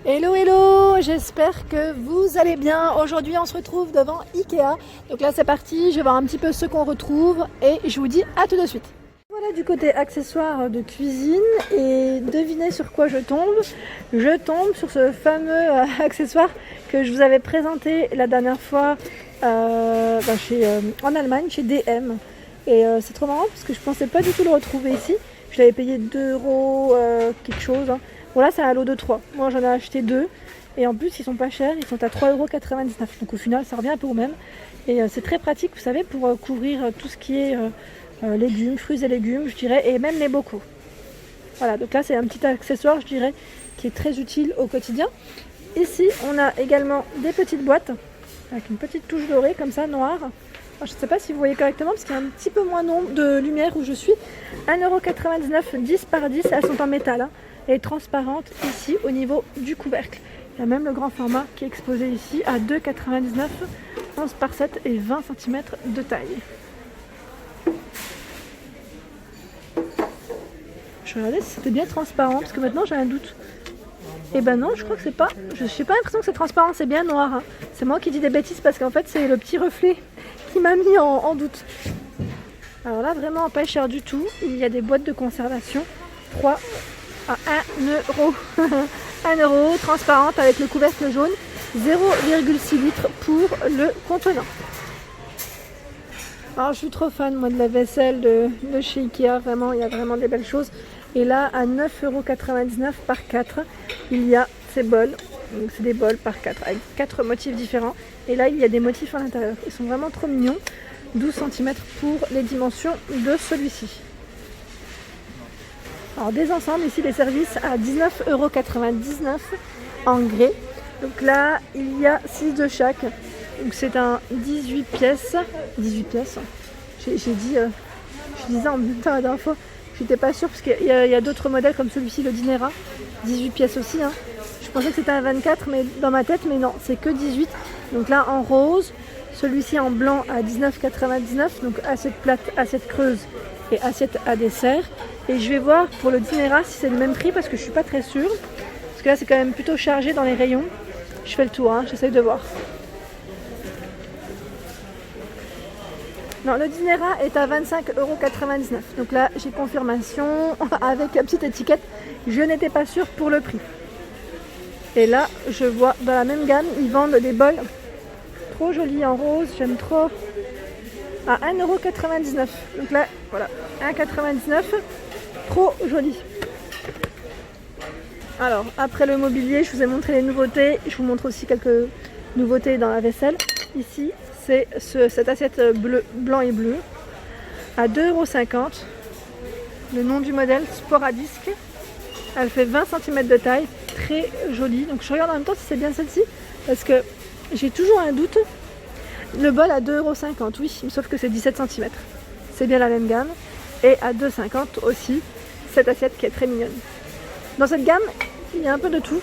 Hello hello, j'espère que vous allez bien. Aujourd'hui on se retrouve devant Ikea. Donc là c'est parti, je vais voir un petit peu ce qu'on retrouve et je vous dis à tout de suite. Voilà du côté accessoires de cuisine et devinez sur quoi je tombe. Je tombe sur ce fameux accessoire que je vous avais présenté la dernière fois en Allemagne, chez DM. Et c'est trop marrant parce que je pensais pas du tout le retrouver ici. Je l'avais payé 2 € quelque chose. Voilà, c'est un lot de 3. Moi j'en ai acheté 2. Et en plus ils sont pas chers, ils sont à 3,99 €. Donc au final ça revient un peu au même. Et c'est très pratique, vous savez, pour couvrir tout ce qui est légumes, fruits et légumes, je dirais, et même les bocaux. Voilà, donc là c'est un petit accessoire, je dirais, qui est très utile au quotidien. Ici on a également des petites boîtes avec une petite touche dorée comme ça, noire. Alors, je ne sais pas si vous voyez correctement parce qu'il y a un petit peu moins de lumière où je suis. 1,99 €, 10 par 10, elles sont en métal, hein, et transparentes ici au niveau du couvercle. Il y a même le grand format qui est exposé ici à 2,99 €, 11 par 7 et 20 cm de taille. Je regardais si c'était bien transparent parce que maintenant j'ai un doute. Et ben non, je crois que c'est pas. Je n'ai pas l'impression que c'est transparent, c'est bien noir, hein. C'est moi qui dis des bêtises parce qu'en fait c'est le petit reflet qui m'a mis en doute. Alors là vraiment pas cher du tout. Il y a des boîtes de conservation 3 à 1 €. 1 € transparente avec le couvercle jaune, 0,6 litres pour le contenant. Alors je suis trop fan moi de la vaisselle de chez Ikea, vraiment il y a vraiment des belles choses. Et là à 9,99 € par 4, il y a ces bols. Donc c'est des bols par 4 avec 4 motifs différents. Et là il y a des motifs à l'intérieur. Ils sont vraiment trop mignons. 12 cm pour les dimensions de celui-ci. Alors des ensembles, ici les services à 19,99 € en grès. Donc là il y a 6 de chaque. Donc c'est un 18 pièces. 18 pièces. Je disais en même temps la dernière fois. J'étais pas sûre parce qu'il y a d'autres modèles comme celui-ci, le Dinera. 18 pièces aussi, hein. Je pensais que c'était un 24 mais dans ma tête, mais non, c'est que 18. Donc là en rose, celui-ci en blanc à 19,99 €. Donc assiette plate, assiette creuse et assiette à dessert. Et je vais voir pour le Dinera si c'est le même prix parce que je suis pas très sûre. Parce que là c'est quand même plutôt chargé dans les rayons. Je fais le tour, hein, j'essaye de voir. Non, le Dinera est à 25,99 €. Donc là, j'ai confirmation avec la petite étiquette. Je n'étais pas sûre pour le prix. Et là, je vois dans la même gamme, ils vendent des bols trop jolis en rose. J'aime trop. À 1,99 €. Donc là, voilà, 1,99 €. Trop joli. Alors, après le mobilier, je vous ai montré les nouveautés. Je vous montre aussi quelques nouveautés dans la vaisselle. Ici, c'est cette assiette blanc et bleu à 2,50 €. Le nom du modèle, Sport à disque. Elle fait 20 cm de taille, très jolie. Donc je regarde en même temps si c'est bien celle-ci parce que j'ai toujours un doute. Le bol à 2,50 €, oui, sauf que c'est 17 cm. C'est bien la même gamme. Et à 2,50 € aussi, cette assiette qui est très mignonne. Dans cette gamme, il y a un peu de tout.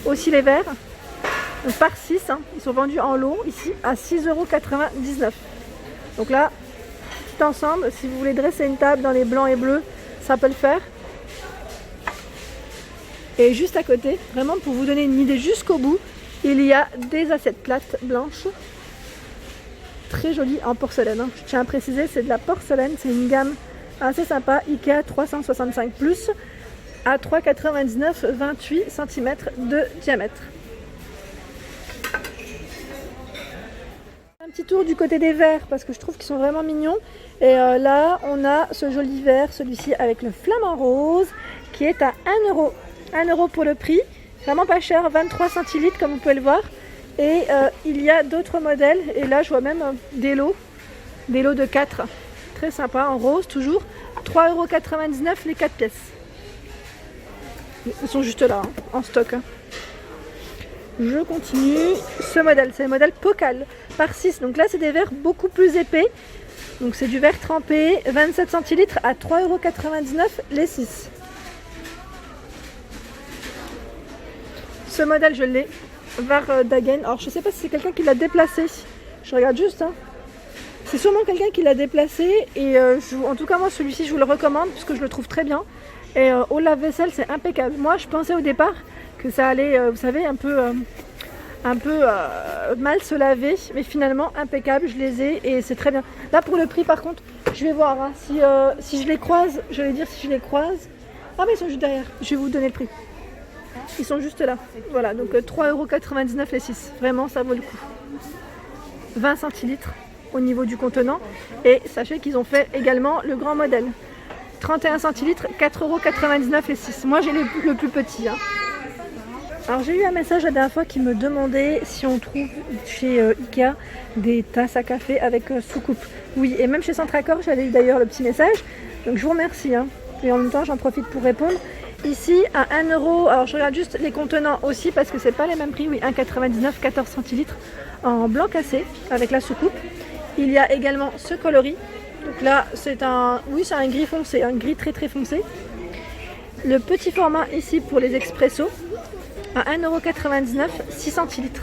Aussi les verres. Donc par 6, hein, ils sont vendus en lot ici à 6,99 €. Donc là, petit ensemble, si vous voulez dresser une table dans les blancs et bleus, ça peut le faire. Et juste à côté, vraiment pour vous donner une idée jusqu'au bout, il y a des assiettes plates blanches. Très jolies en porcelaine, hein. Je tiens à préciser, c'est de la porcelaine, c'est une gamme assez sympa, Ikea 365+, à 3,99 €, 28 cm de diamètre. Un petit tour du côté des verres parce que je trouve qu'ils sont vraiment mignons. Et là on a ce joli verre, celui-ci avec le flamant rose qui est à 1 €. 1 € pour le prix, vraiment pas cher, 23 centilitres comme vous pouvez le voir. Et il y a d'autres modèles et là je vois même des lots de 4. Très sympa, en rose toujours. 3,99 € les 4 pièces. Ils sont juste là, hein, en stock, hein. Je continue. Ce modèle, c'est le modèle Pokal par 6. Donc là, c'est des verres beaucoup plus épais. Donc c'est du verre trempé, 27 centilitres à 3,99 € les 6. Ce modèle, je l'ai. Vardagen. Alors, je ne sais pas si c'est quelqu'un qui l'a déplacé. Je regarde juste, hein. C'est sûrement quelqu'un qui l'a déplacé. Et en tout cas, moi, celui-ci, je vous le recommande parce que je le trouve très bien. Et au lave-vaisselle, c'est impeccable. Moi, je pensais au départ que ça allait, vous savez, un peu mal se laver, mais finalement impeccable, je les ai et c'est très bien. Là pour le prix par contre, je vais voir hein, si je les croise, je vais dire si je les croise. Ah mais ils sont juste derrière, je vais vous donner le prix. Ils sont juste là, voilà, donc 3,99 € les 6, vraiment ça vaut le coup. 20 centilitres au niveau du contenant et sachez qu'ils ont fait également le grand modèle. 31 centilitres, 4,99 € les 6, moi j'ai le plus petit. Hein. Alors j'ai eu un message la dernière fois qui me demandait si on trouve chez Ikea des tasses à café avec soucoupe. Oui, et même chez Centracor, j'avais eu d'ailleurs le petit message. Donc je vous remercie. Hein. Et en même temps, j'en profite pour répondre. Ici, à 1 €, alors je regarde juste les contenants aussi parce que c'est pas les mêmes prix. Oui, 1,99 €, 14 centilitres en blanc cassé avec la soucoupe. Il y a également ce coloris. Donc là, c'est un gris foncé, un gris très très foncé. Le petit format ici pour les expressos. À 1,99 €, 6 centilitres.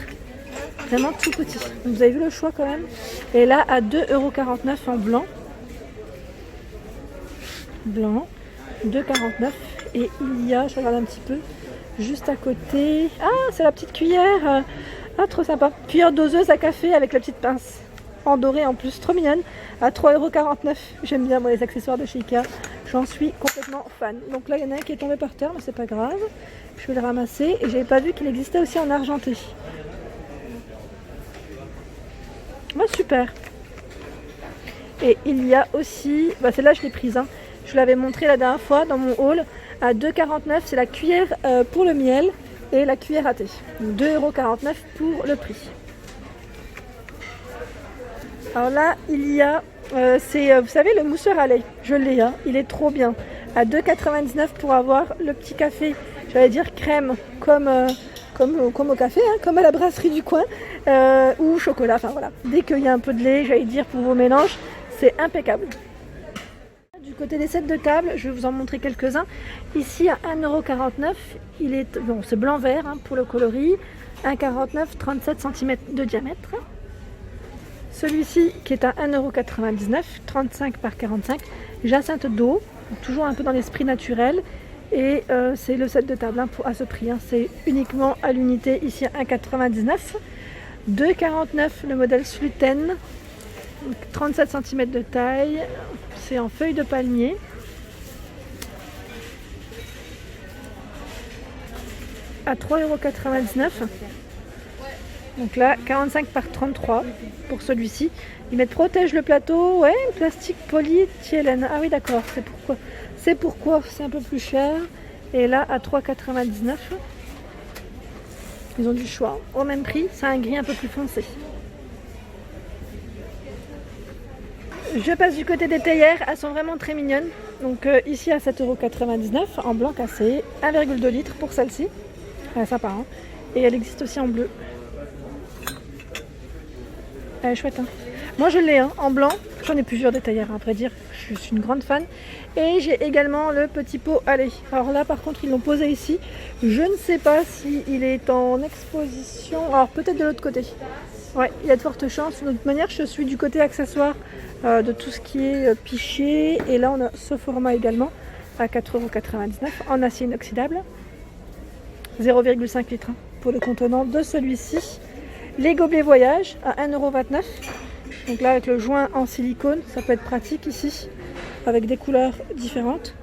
Vraiment tout petit. Donc vous avez vu le choix quand même. Et là à 2,49 € en blanc. Blanc. 2,49 €. Et il y a, je regarde un petit peu, juste à côté. Ah, c'est la petite cuillère. Ah, trop sympa. Cuillère doseuse à café avec la petite pince. En doré en plus, trop mignonne. À 3,49 €. J'aime bien moi les accessoires de chez Ikea. J'en suis complètement fan. Donc là, il y en a un qui est tombé par terre, mais c'est pas grave. Je vais le ramasser. Et j'avais pas vu qu'il existait aussi en argenté. Oh, super. Et il y a aussi, celle-là je l'ai prise. Hein. Je l'avais montré la dernière fois dans mon haul. À 2,49 €, c'est la cuillère pour le miel et la cuillère à thé. 2,49 € pour le prix. Alors là, il y a, vous savez, le mousseur à lait. Je l'ai, hein, il est trop bien. À 2,99 € pour avoir le petit café, j'allais dire crème, comme au café, hein, comme à la brasserie du coin, ou chocolat. Enfin voilà, dès qu'il y a un peu de lait, j'allais dire pour vos mélanges, c'est impeccable. Du côté des sets de table, je vais vous en montrer quelques-uns. Ici à 1,49 €, c'est blanc-vert hein, pour le coloris. 1,49 €, 37 cm de diamètre. Celui-ci qui est à 1,99 €, 35 par 45, jacinthe d'eau, toujours un peu dans l'esprit naturel. Et c'est le set de table hein, à ce prix. Hein. C'est uniquement à l'unité, ici à 1,99 €. 2,49 € le modèle Sluten, 37 cm de taille. C'est en feuille de palmier. À 3,99 €. Donc là, 45 par 33 pour celui-ci. Ils mettent protège le plateau. Ouais, plastique polyéthylène. Ah oui, d'accord. C'est pourquoi c'est un peu plus cher. Et là, à 3,99 €. Ils ont du choix. Au même prix, c'est un gris un peu plus foncé. Je passe du côté des théières, elles sont vraiment très mignonnes. Donc ici à 7,99 € en blanc cassé, 1,2 litres pour celle-ci. Sympa hein. Et elle existe aussi en bleu. Elle est chouette hein. Moi je l'ai hein, en blanc, j'en ai plusieurs des théières à vrai dire, je suis une grande fan. Et j'ai également le petit pot à lait. Alors là par contre ils l'ont posé ici, je ne sais pas s'il est en exposition, alors peut-être de l'autre côté. Ouais, il y a de fortes chances. De toute manière, je suis du côté accessoire de tout ce qui est piché. Et là, on a ce format également à 4,99 € en acier inoxydable. 0,5 litres hein, pour le contenant de celui-ci. Les gobelets voyage à 1,29 €. Donc là, avec le joint en silicone, ça peut être pratique ici, avec des couleurs différentes.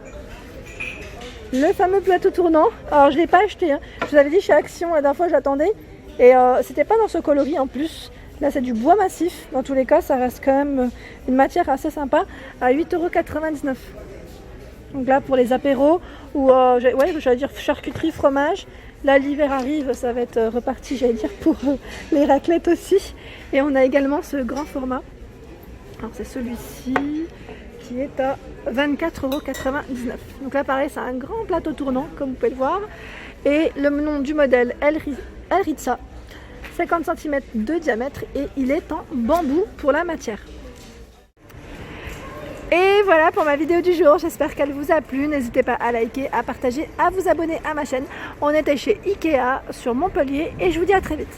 Le fameux plateau tournant. Alors, je ne l'ai pas acheté. Hein. Je vous avais dit chez Action, la dernière fois, j'attendais. Et c'était pas dans ce coloris en plus. Là c'est du bois massif. Dans tous les cas ça reste quand même une matière assez sympa. À 8,99 €. Donc là pour les apéros ou j'allais dire charcuterie, fromage. Là l'hiver arrive, ça va être reparti j'allais dire pour les raclettes aussi. Et on a également ce grand format. Alors c'est celui-ci qui est à 24,99 €. Donc là pareil c'est un grand plateau tournant comme vous pouvez le voir. Et le nom du modèle Elritza, 50 cm de diamètre et il est en bambou pour la matière. Et voilà pour ma vidéo du jour, j'espère qu'elle vous a plu. N'hésitez pas à liker, à partager, à vous abonner à ma chaîne. On était chez Ikea sur Montpellier et je vous dis à très vite.